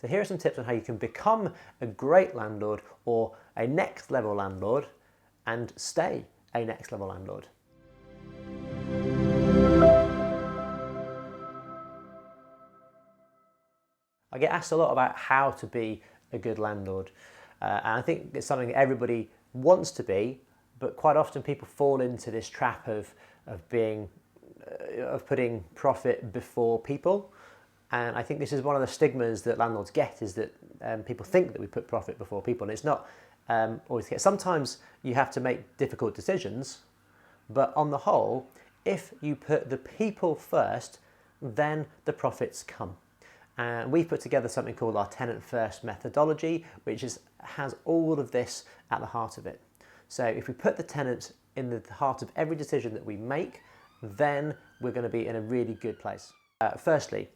So here are some tips on how you can become a great landlord or a next level landlord and stay a next level landlord. I get asked a lot about how to be a good landlord, and I think it's something everybody wants to be, but quite often people fall into this trap of putting profit before people. And I think this is one of the stigmas that landlords get, is that people think that we put profit before people, and it's not always the case. Sometimes you have to make difficult decisions, but on the whole, if you put the people first, then the profits come. And we've put together something called our Tenant First methodology, which has all of this at the heart of it. So if we put the tenant in the heart of every decision that we make, then we're going to be in a really good place. Firstly,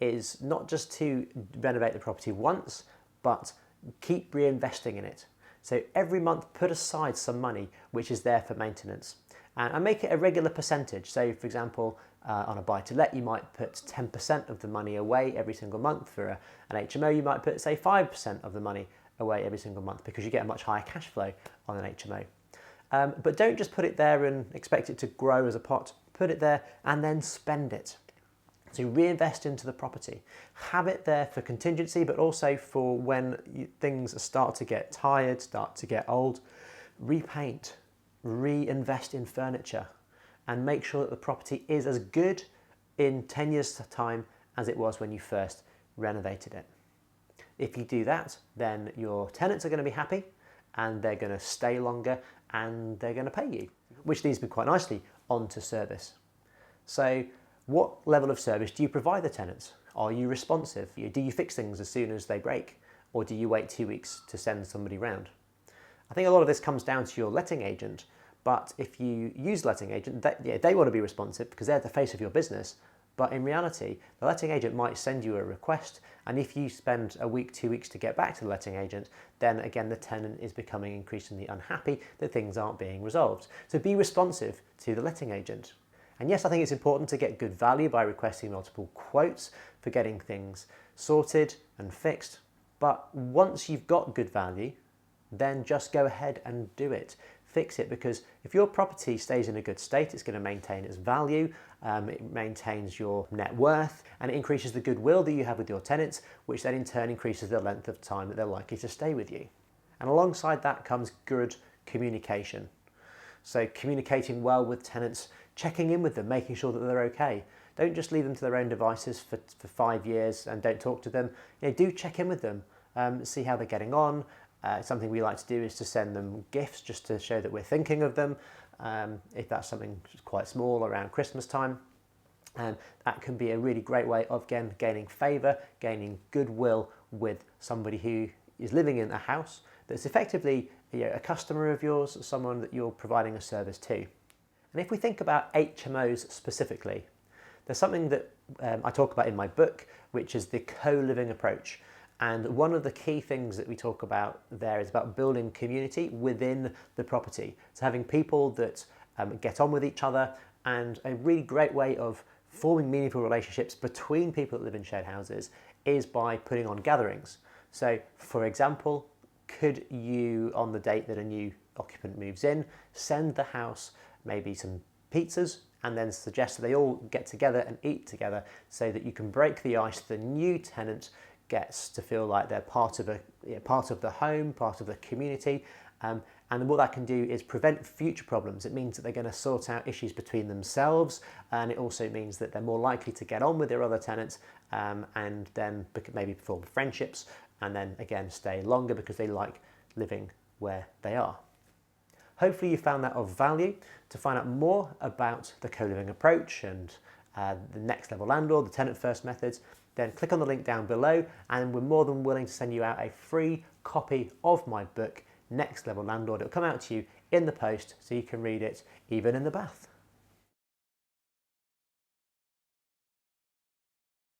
is not just to renovate the property once, but keep reinvesting in it. So every month put aside some money which is there for maintenance, and make it a regular percentage. So for example, on a buy-to-let you might put 10% of the money away every single month. For an HMO you might put, say, 5% of the money away every single month, because you get a much higher cash flow on an HMO. But don't just put it there and expect it to grow as a pot. Put it there and then spend it. So reinvest into the property. Have it there for contingency, but also for when things start to get tired, start to get old. Repaint, reinvest in furniture, and make sure that the property is as good in 10 years' time as it was when you first renovated it. If you do that, then your tenants are going to be happy, and they're going to stay longer, and they're going to pay you, which leads me quite nicely onto service. So what level of service do you provide the tenants? Are you responsive? Do you fix things as soon as they break, or do you wait 2 weeks to send somebody round? I think a lot of this comes down to your letting agent, but if you use letting agent, they want to be responsive because they're the face of your business. But in reality, the letting agent might send you a request, and if you spend a week, 2 weeks to get back to the letting agent, then again the tenant is becoming increasingly unhappy that things aren't being resolved. So be responsive to the letting agent. And yes, I think it's important to get good value by requesting multiple quotes for getting things sorted and fixed. But once you've got good value, then just go ahead and do it. Fix it, because if your property stays in a good state, it's going to maintain its value, it maintains your net worth, and it increases the goodwill that you have with your tenants, which then in turn increases the length of time that they're likely to stay with you. And alongside that comes good communication. So communicating well with tenants, checking in with them, making sure that they're okay. Don't just leave them to their own devices for 5 years and don't talk to them. Do check in with them, see how they're getting on. Something we like to do is to send them gifts just to show that we're thinking of them. If that's something quite small around Christmas time, that can be a really great way of gaining favour, gaining goodwill with somebody who is living in a house that's effectively a customer of yours, someone that you're providing a service to. And if we think about HMOs specifically, there's something that I talk about in my book, which is the co-living approach. And one of the key things that we talk about there is about building community within the property. So having people that get on with each other, and a really great way of forming meaningful relationships between people that live in shared houses is by putting on gatherings. So for example, could you, on the date that a new occupant moves in, send the house maybe some pizzas and then suggest that they all get together and eat together, so that you can break the ice. The new tenant gets to feel like they're part of the home, part of the community, and what that can do is prevent future problems. It means that they're going to sort out issues between themselves, and it also means that they're more likely to get on with their other tenants, and then maybe form friendships, and then again stay longer because they like living where they are. Hopefully you found that of value. To find out more about the co-living approach and the next level landlord, the tenant first methods, then click on the link down below, and we're more than willing to send you out a free copy of my book, Next Level Landlord. It'll come out to you in the post so you can read it even in the bath.